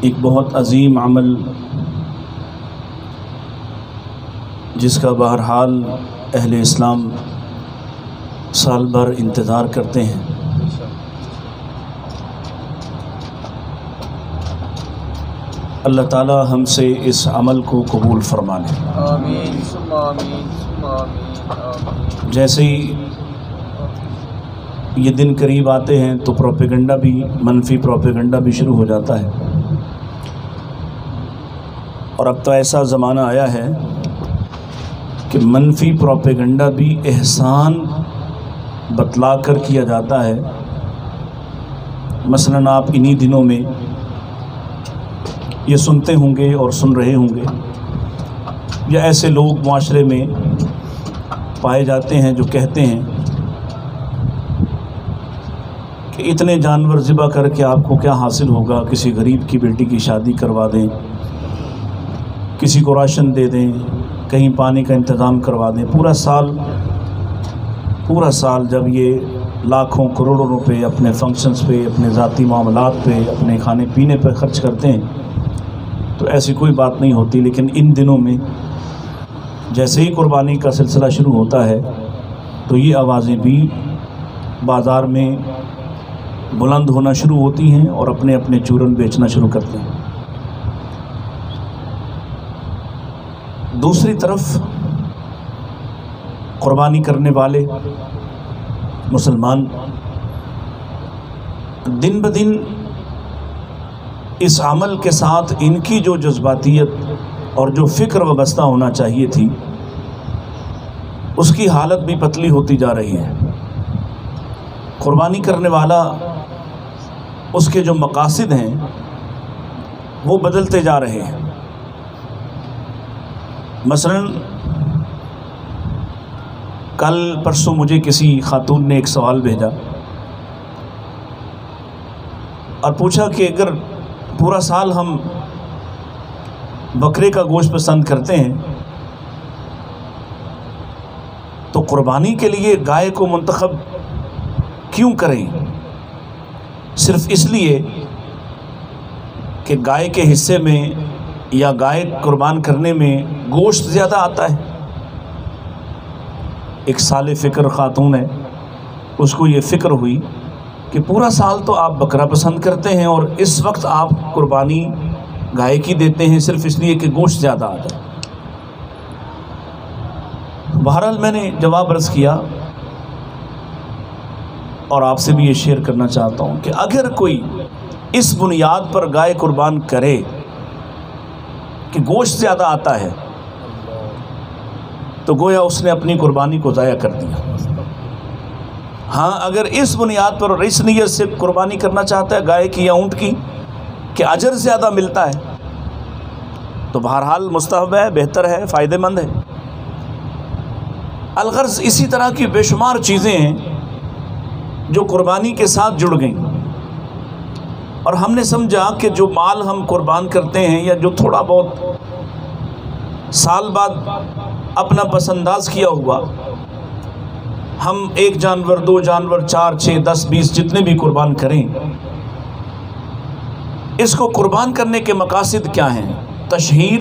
ایک بہت عظیم عمل جس کا بہرحال اہل اسلام سال بھر انتظار کرتے ہیں. اللہ تعالی ہم سے اس عمل کو قبول فرما لے. آمین ثم آمین ثم آمین آمین. جیسے ہی یہ دن قریب آتے ہیں تو پروپیگنڈا بھی، منفی پروپیگنڈا بھی شروع ہو جاتا ہے، اور اب تو ایسا زمانہ آیا ہے کہ منفی پروپیگنڈا بھی احسان بتلا کر کیا جاتا ہے. مثلاً آپ انہی دنوں میں یہ سنتے ہوں گے اور سن رہے ہوں گے، یا ایسے لوگ معاشرے میں پائے جاتے ہیں جو کہتے ہیں کہ اتنے جانور ذبح کر کے آپ کو کیا حاصل ہوگا، کسی غریب کی بیٹی کی شادی کروا دیں، کسی کو راشن دے دیں، کہیں پانی کا انتظام کروا دیں. پورا سال جب یہ لاکھوں کروڑوں روپے اپنے فنکشنز پہ، اپنے ذاتی معاملات پہ، اپنے کھانے پینے پہ خرچ کرتے ہیں تو ایسی کوئی بات نہیں ہوتی. لیکن ان دنوں میں جیسے ہی قربانی کا سلسلہ شروع ہوتا ہے تو یہ آوازیں بھی بازار میں بلند ہونا شروع ہوتی ہیں اور اپنے اپنے چورن بیچنا شروع کرتے ہیں. دوسری طرف قربانی کرنے والے مسلمان دن بدن اس عمل کے ساتھ ان کی جو جذباتیت اور جو فکر وابستہ ہونا چاہیے تھی اس کی حالت بھی پتلی ہوتی جا رہی ہے. قربانی کرنے والا، اس کے جو مقاصد ہیں وہ بدلتے جا رہے ہیں. مثلاً کل پرسوں مجھے کسی خاتون نے ایک سوال بھیجا اور پوچھا کہ اگر پورا سال ہم بکرے کا گوشت پسند کرتے ہیں تو قربانی کے لیے گائے کو منتخب کیوں کریں؟ صرف اس لیے کہ گائے کے حصے میں یا گائے قربان کرنے میں گوشت زیادہ آتا ہے. ایک صالح فکر خاتون ہے، اس کو یہ فکر ہوئی کہ پورا سال تو آپ بکرا پسند کرتے ہیں اور اس وقت آپ قربانی گائے کی دیتے ہیں صرف اس لیے کہ گوشت زیادہ آتا ہے. بہرحال میں نے جواب عرض کیا اور آپ سے بھی یہ شیئر کرنا چاہتا ہوں کہ اگر کوئی اس بنیاد پر گائے قربان کرے کہ گوشت زیادہ آتا ہے تو گویا اس نے اپنی قربانی کو ضائع کر دیا. ہاں، اگر اس بنیاد پر اور اس نیت سے قربانی کرنا چاہتا ہے گائے کی یا اونٹ کی کہ اجر زیادہ ملتا ہے تو بہرحال مستحب ہے، بہتر ہے، فائدہ مند ہے. الغرض اسی طرح کی بے شمار چیزیں ہیں جو قربانی کے ساتھ جڑ گئیں، اور ہم نے سمجھا کہ جو مال ہم قربان کرتے ہیں یا جو تھوڑا بہت سال بعد اپنا پسنداز کیا ہوا، ہم 1 جانور 2 جانور 4 6 10 20 جتنے بھی قربان کریں، اس کو قربان کرنے کے مقاصد کیا ہیں؟ تشہیر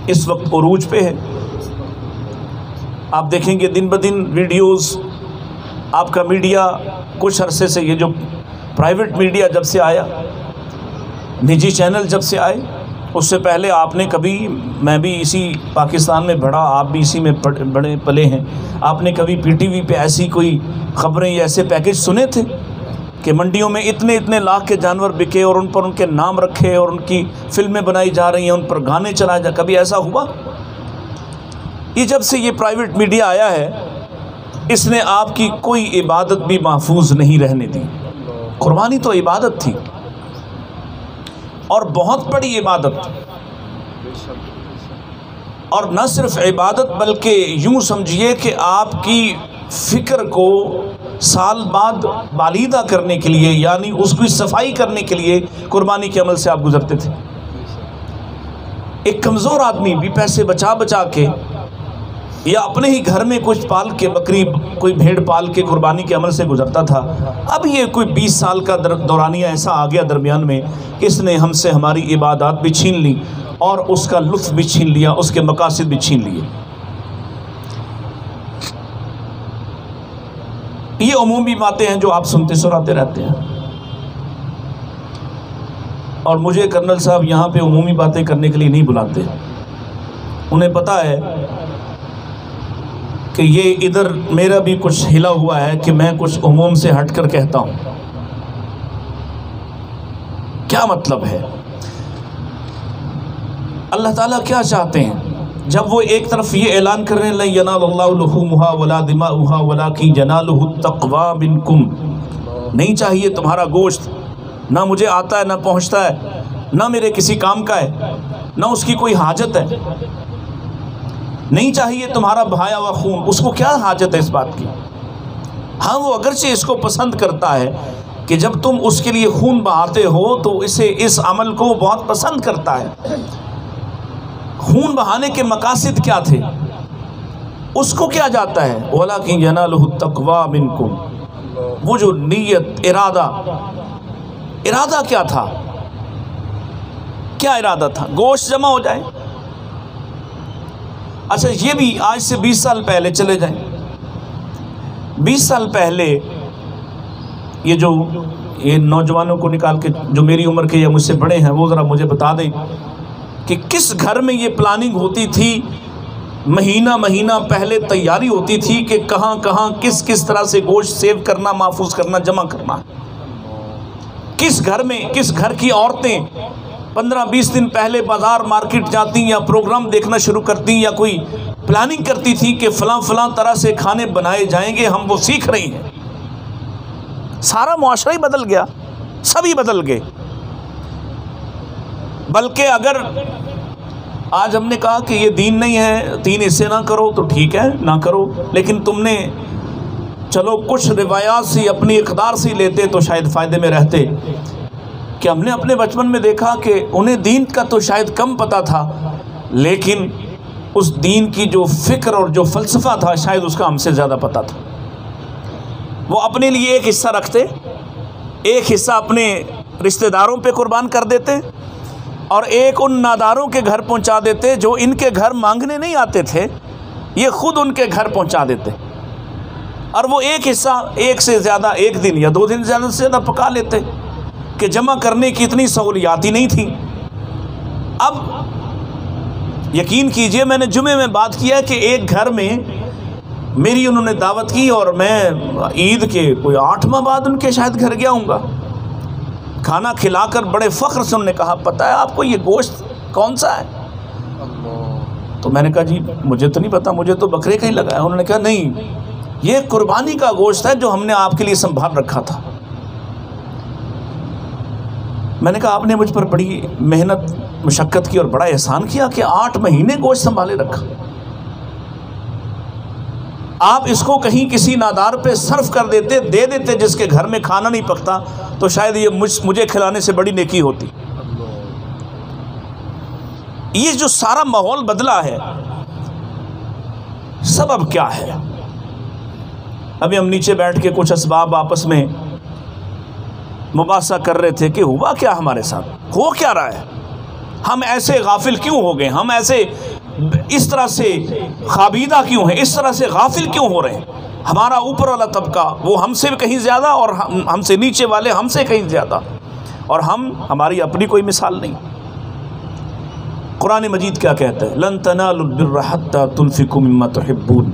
اس وقت عروج پہ ہے. آپ دیکھیں گے دن بدن ویڈیوز، آپ کا میڈیا کچھ عرصے سے، یہ جو پرائیویٹ میڈیا جب سے آیا، نجی چینل جب سے آئے، اس سے پہلے آپ نے کبھی، میں بھی اسی پاکستان میں بڑھا، آپ بھی اسی میں بڑے پلے ہیں، آپ نے کبھی پی ٹی وی پہ ایسی کوئی خبریں یا ایسے پیکج سنے تھے کہ منڈیوں میں اتنے لاکھ کے جانور بکے اور ان پر ان کے نام رکھے اور ان کی فلمیں بنائی جا رہی ہیں، ان پر گانے چلائے جا، کبھی ایسا ہوا؟ یہ جب سے یہ پرائیویٹ میڈیا آیا ہے اس نے آپ کی کوئی عبادت بھی محفوظ نہیں رہنے دی. قربانی تو عبادت تھی اور بہت بڑی عبادت، اور نہ صرف عبادت بلکہ یوں سمجھیے کہ آپ کی فکر کو سال بعد بالیدہ کرنے کے لیے، یعنی اس کی صفائی کرنے کے لیے قربانی کے عمل سے آپ گزرتے تھے. ایک کمزور آدمی بھی پیسے بچا کے یا اپنے ہی گھر میں کچھ پال کے بکری کوئی بھیڑ پال کے قربانی کے عمل سے گزرتا تھا، اب یہ کوئی 20 سال کا دورانیہ ایسا آ گیا درمیان میں کہ اس نے ہم سے ہماری عبادات بھی چھین لی اور اس کا لطف بھی چھین لیا، اس کے مقاصد بھی چھین لیے۔ یہ عمومی باتیں ہیں جو آپ سنتے سناتے رہتے ہیں، اور مجھے کرنل صاحب یہاں پہ عمومی باتیں کرنے کے لیے نہیں بلاتے، انہیں پتہ ہے کہ یہ ادھر میرا بھی کچھ ہلا ہوا ہے کہ میں کچھ عموم سے ہٹ کر کہتا ہوں۔ کیا مطلب ہے؟ اللہ تعالیٰ کیا چاہتے ہیں جب وہ ایک طرف یہ اعلان کر رہے ہیں لَن يَنَالَ اللَّهُ لُحُومُهَا وَلَا دِمَاؤُهَا وَلَٰكِن يَنَالُهُ التَّقْوَىٰ مِنكُمْ، نہیں چاہیے تمہارا گوشت، نہ مجھے آتا ہے نہ پہنچتا ہے، نہ میرے کسی کام کا ہے، نہ اس کی کوئی حاجت ہے، نہیں چاہیے تمہارا بہایا ہوا خون، اس کو کیا حاجت ہے اس بات کی؟ ہاں وہ اگرچہ اس کو پسند کرتا ہے کہ جب تم اس کے لیے خون بہاتے ہو تو اسے اس عمل کو بہت پسند کرتا ہے۔ خون بہانے کے مقاصد کیا تھے؟ اس کو کیا جاتا ہے؟ وَلَٰكِن يَنَالُهُ التَّقْوَىٰ مِنكُمْ، وہ جو نیت، ارادہ کیا تھا؟ کیا ارادہ تھا؟ گوشت جمع ہو جائے۔ اچھا یہ بھی آج سے 20 سال پہلے چلے جائیں، 20 سال پہلے یہ نوجوانوں کو نکال کے جو میری عمر کے یا مجھ سے بڑے ہیں وہ ذرا مجھے بتا دیں کہ کس گھر میں یہ پلاننگ ہوتی تھی، مہینہ پہلے تیاری ہوتی تھی کہ کہاں کس طرح سے گوشت سیو کرنا، محفوظ کرنا، جمع کرنا۔ کس گھر میں، کس گھر کی عورتیں 15-20 دن پہلے بازار مارکیٹ جاتی یا پروگرام دیکھنا شروع کرتی یا کوئی پلاننگ کرتی تھی کہ فلاں طرح سے کھانے بنائے جائیں گے، ہم وہ سیکھ رہی ہیں۔ سارا معاشرہ ہی بدل گیا، سبھی بدل گئے۔ بلکہ اگر آج ہم نے کہا کہ یہ دین نہیں ہے، 3 حصے نہ کرو تو ٹھیک ہے نہ کرو، لیکن تم نے چلو کچھ روایات سے اپنی اقدار سے لیتے تو شاید فائدے میں رہتے، کہ ہم نے اپنے بچپن میں دیکھا کہ انہیں دین کا تو شاید کم پتہ تھا، لیکن اس دین کی جو فکر اور جو فلسفہ تھا شاید اس کا ہم سے زیادہ پتہ تھا۔ وہ اپنے لیے ایک حصہ رکھتے، ایک حصہ اپنے رشتہ داروں پہ قربان کر دیتے، اور ایک ان ناداروں کے گھر پہنچا دیتے جو ان کے گھر مانگنے نہیں آتے تھے، یہ خود ان کے گھر پہنچا دیتے، اور وہ ایک حصہ ایک سے زیادہ 1 دن یا 2 دن زیادہ سے زیادہ پکا لیتے کہ جمع کرنے کی اتنی سہولیات ہی نہیں تھی۔ اب یقین کیجئے میں نے جمعے میں بات کیا کہ ایک گھر میں میری انہوں نے دعوت کی اور میں عید کے کوئی 8 ماہ بعد ان کے شاید گھر گیا ہوں گا، کھانا کھلا کر بڑے فخر سے انہوں نے کہا پتہ ہے آپ کو یہ گوشت کون سا ہے؟ تو میں نے کہا جی مجھے تو نہیں پتا، مجھے تو بکرے کا ہی لگا ہے۔ انہوں نے کہا نہیں، یہ قربانی کا گوشت ہے جو ہم نے آپ کے لیے سنبھال رکھا تھا۔ میں نے کہا آپ نے مجھ پر بڑی محنت مشقت کی اور بڑا احسان کیا کہ 8 مہینے گوشت سنبھالے رکھا، آپ اس کو کہیں کسی نادار پہ صرف کر دیتے، دے دیتے جس کے گھر میں کھانا نہیں پکتا، تو شاید یہ مجھے کھلانے سے بڑی نیکی ہوتی۔ یہ جو سارا ماحول بدلا ہے، سبب کیا ہے؟ ابھی ہم نیچے بیٹھ کے کچھ اسباب آپس میں مباحثہ کر رہے تھے کہ ہوا کیا ہمارے ساتھ، ہو کیا رہا ہے، ہم ایسے غافل کیوں ہو گئے، ہم ایسے اس طرح سے خوابیدہ کیوں ہیں، اس طرح سے غافل کیوں ہو رہے ہیں؟ ہمارا اوپر والا طبقہ وہ ہم سے کہیں زیادہ، اور ہم سے نیچے والے ہم سے کہیں زیادہ، اور ہماری اپنی کوئی مثال نہیں۔ قرآن مجید کیا کہتا ہے؟ لن تنالوا البر حتى تنفقوا مما تحبون،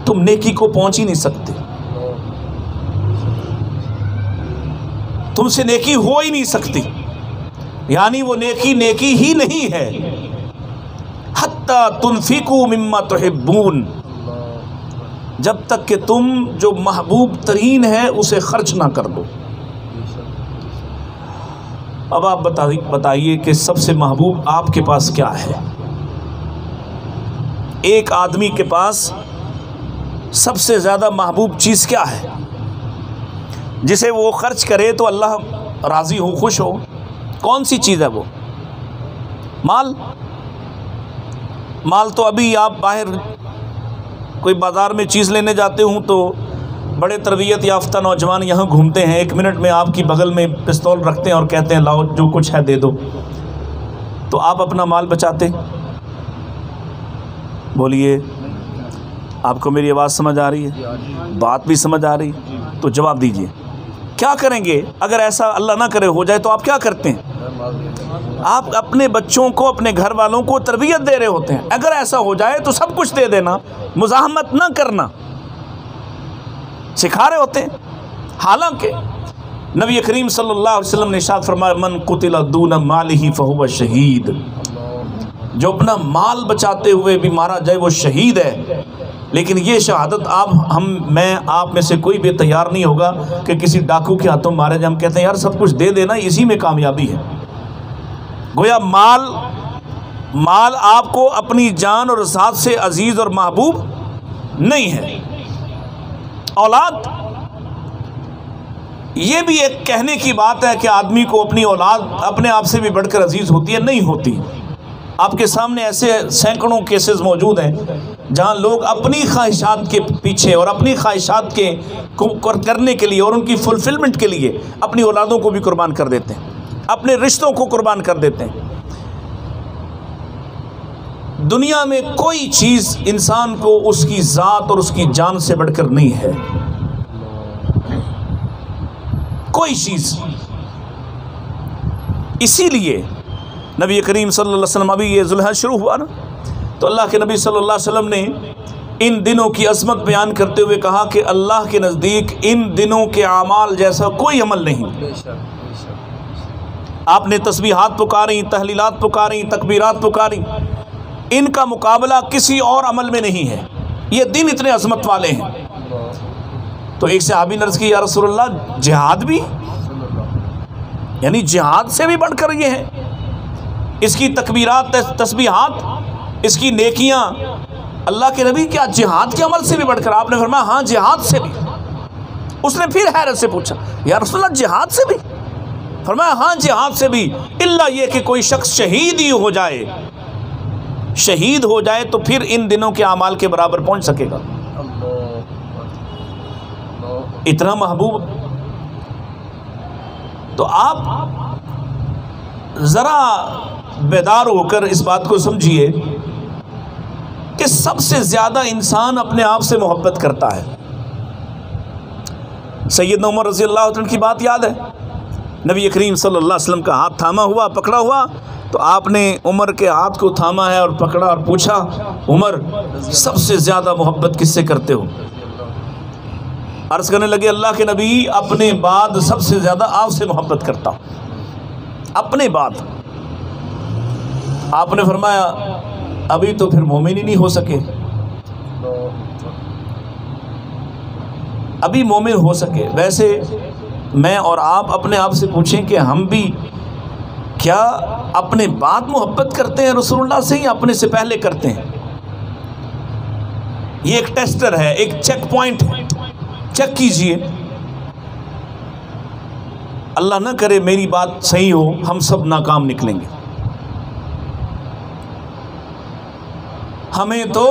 تم نیکی کو پہنچ ہی نہیں سکتے، تم سے نیکی ہو ہی نہیں سکتی، یعنی وہ نیکی ہی نہیں ہے۔ حتی تنفقوا مما تحبون، جب تک کہ تم جو محبوب ترین ہے اسے خرچ نہ کر دو۔ اب آپ بتائیے کہ سب سے محبوب آپ کے پاس کیا ہے؟ ایک آدمی کے پاس سب سے زیادہ محبوب چیز کیا ہے جسے وہ خرچ کرے تو اللہ راضی ہو، خوش ہو؟ کون سی چیز ہے وہ؟ مال؟ مال تو ابھی آپ باہر کوئی بازار میں چیز لینے جاتے ہوں تو بڑے تربیت یافتہ نوجوان یہاں گھومتے ہیں، 1 منٹ میں آپ کی بغل میں پستول رکھتے ہیں اور کہتے ہیں لاؤ جو کچھ ہے دے دو، تو آپ اپنا مال بچاتے؟ بولیے، آپ کو میری آواز سمجھ آ رہی ہے؟ بات بھی سمجھ آ رہی ہے؟ تو جواب دیجئے، کیا کریں گے اگر ایسا اللہ نہ کرے ہو جائے تو آپ کیا کرتے ہیں؟ آپ اپنے بچوں کو، اپنے گھر والوں کو تربیت دے رہے ہوتے ہیں، اگر ایسا ہو جائے تو سب کچھ دے دینا، مزاحمت نہ کرنا سکھا رہے ہوتے ہیں۔ حالانکہ نبی کریم صلی اللہ علیہ وسلم نے ارشاد فرمایا من قتل دون مالہ فہو شہید، جو اپنا مال بچاتے ہوئے بھی مارا جائے وہ شہید ہے۔ لیکن یہ شہادت میں آپ میں سے کوئی بھی تیار نہیں ہوگا کہ کسی ڈاکو کے ہاتھوں مارے جائے۔ ہم کہتے ہیں یار سب کچھ دے دینا، اسی میں کامیابی ہے۔ گویا مال آپ کو اپنی جان اور ذات سے عزیز اور محبوب نہیں ہے۔ اولاد، یہ بھی ایک کہنے کی بات ہے کہ آدمی کو اپنی اولاد اپنے آپ سے بھی بڑھ کر عزیز ہوتی ہے، نہیں ہوتی۔ آپ کے سامنے ایسے سینکڑوں کیسز موجود ہیں جہاں لوگ اپنی خواہشات کے پیچھے اور اپنی خواہشات کے کرنے کے لیے اور ان کی فلفلمنٹ کے لیے اپنی اولادوں کو بھی قربان کر دیتے ہیں، اپنے رشتوں کو قربان کر دیتے ہیں۔ دنیا میں کوئی چیز انسان کو اس کی ذات اور اس کی جان سے بڑھ کر نہیں ہے، کوئی چیز۔ اسی لیے نبی کریم صلی اللہ علیہ وسلم، ابھی یہ ذوالحج شروع ہوا نا، تو اللہ کے نبی صلی اللہ علیہ وسلم نے ان دنوں کی عظمت بیان کرتے ہوئے کہا کہ اللہ کے نزدیک ان دنوں کے اعمال جیسا کوئی عمل نہیں۔ آپ نے تسبیحات پکاریں، تحلیلات پکاریں، تکبیرات پکاریں، ان کا مقابلہ کسی اور عمل میں نہیں ہے۔ یہ دن اتنے عظمت والے ہیں۔ تو ایک صحابی نے عرض کی یا رسول اللہ جہاد بھی؟ یعنی جہاد سے بھی بڑھ کر یہ ہے؟ اس کی تکبیرات، تسبیحات، اس کی نیکیاں، اللہ کے نبی کیا جہاد کے عمل سے بھی بڑھ کر؟ آپ نے فرمایا ہاں جہاد سے بھی۔ اس نے پھر حیرت سے پوچھا یا رسول اللہ جہاد سے بھی؟ فرمایا ہاں جہاد سے بھی، الا یہ کہ کوئی شخص شہید ہی ہو جائے، شہید ہو جائے تو پھر ان دنوں کے اعمال کے برابر پہنچ سکے گا۔ اتنا محبوب۔ تو آپ ذرا بیدار ہو کر اس بات کو سمجھیے کہ سب سے زیادہ انسان اپنے آپ سے محبت کرتا ہے۔ سیدنا عمر رضی اللہ عنہ کی بات یاد ہے؟ نبی کریم صلی اللہ علیہ وسلم کا ہاتھ تھاما ہوا، پکڑا ہوا، تو آپ نے عمر کے ہاتھ کو تھاما ہے اور پکڑا اور پوچھا عمر سب سے زیادہ محبت کس سے کرتے ہو؟ عرض کرنے لگے اللہ کے نبی اپنے بعد سب سے زیادہ آپ سے محبت کرتا ہوں، اپنے بعد۔ آپ نے فرمایا ابھی تو پھر مومن ہی نہیں ہو سکے، ابھی مومن ہو سکے۔ ویسے میں اور آپ اپنے آپ سے پوچھیں کہ ہم بھی کیا اپنے بعد محبت کرتے ہیں رسول اللہ سے یا اپنے سے پہلے کرتے ہیں؟ یہ ایک ٹیسٹر ہے، ایک چیک پوائنٹ ہے، چیک کیجئے۔ اللہ نہ کرے میری بات صحیح ہو، ہم سب ناکام نکلیں گے۔ ہمیں تو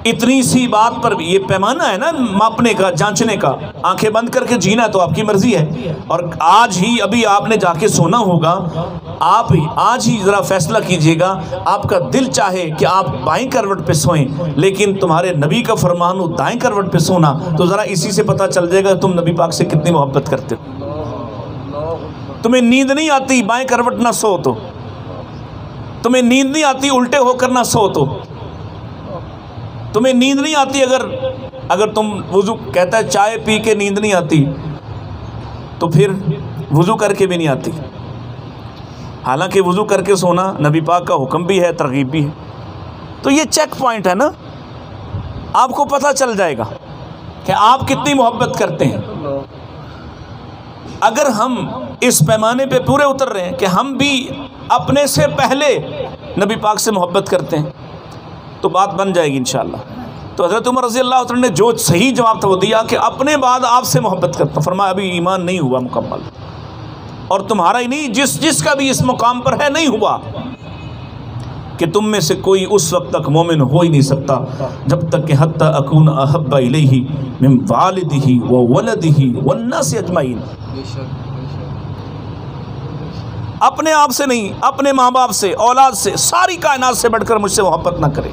اتنی سی بات پر بھی، یہ پیمانہ ہے نا ماپنے کا، جانچنے کا، آنکھیں بند کر کے جینا تو آپ کی مرضی ہے۔ اور آج ہی ابھی آپ نے جا کے سونا ہوگا، آپ آج ہی ذرا فیصلہ کیجئے گا، آپ کا دل چاہے کہ آپ بائیں کروٹ پہ سوئیں لیکن تمہارے نبی کا فرمان ہو دائیں کروٹ پہ سونا، تو ذرا اسی سے پتہ چل جائے گا تم نبی پاک سے کتنی محبت کرتے ہو۔ تمہیں نیند نہیں آتی بائیں کروٹ نہ سو تو، تمہیں نیند نہیں آتی الٹے ہو کر نہ سو تو، تمہیں نیند نہیں آتی اگر تم وضو، کہتا ہے چائے پی کے نیند نہیں آتی تو پھر وضو کر کے بھی نہیں آتی۔ حالانکہ وضو کر کے سونا نبی پاک کا حکم بھی ہے، ترغیب بھی ہے۔ تو یہ چیک پوائنٹ ہے نا، آپ کو پتہ چل جائے گا کہ آپ کتنی محبت کرتے ہیں۔ اگر ہم اس پیمانے پہ پورے اتر رہے ہیں کہ ہم بھی اپنے سے پہلے نبی پاک سے محبت کرتے ہیں تو بات بن جائے گی انشاءاللہ۔ تو حضرت عمر رضی اللہ عنہ نے جو صحیح جواب تھا وہ دیا کہ اپنے بعد آپ سے محبت کرتا ہوں۔ فرمایا ابھی ایمان نہیں ہوا مکمل، اور تمہارا ہی نہیں جس کا بھی اس مقام پر ہے نہیں ہوا کہ تم میں سے کوئی اس وقت تک مومن ہو ہی نہیں سکتا جب تک کہ حتی اکون احب الیہ من والدہ و ولدہ والناس اجمعین، بے شک اپنے آپ سے نہیں، اپنے ماں باپ سے، اولاد سے، ساری کائنات سے بڑھ کر مجھ سے محبت نہ کرے۔